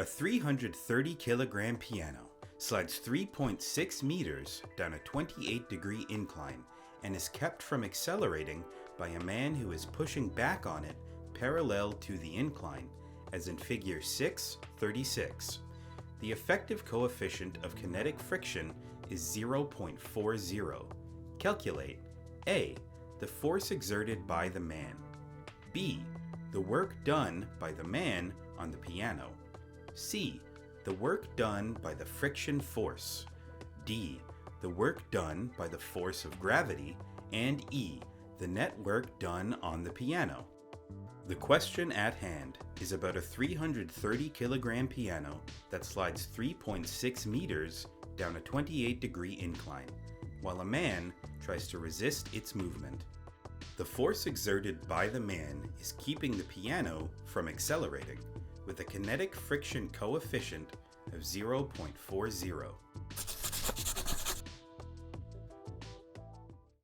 A 330 kilogram piano slides 3.6 meters down a 28-degree incline and is kept from accelerating by a man who is pushing back on it parallel to the incline, as in figure 6.36. The effective coefficient of kinetic friction is 0.40. Calculate A. The force exerted by the man. B. The work done by the man on the piano. C. The work done by the friction force. D. The work done by the force of gravity. And E. The net work done on the piano. The question at hand is about a 330 kilogram piano that slides 3.6 meters down a 28-degree incline, while a man tries to resist its movement. The force exerted by the man is keeping the piano from accelerating, with a kinetic friction coefficient of 0.40.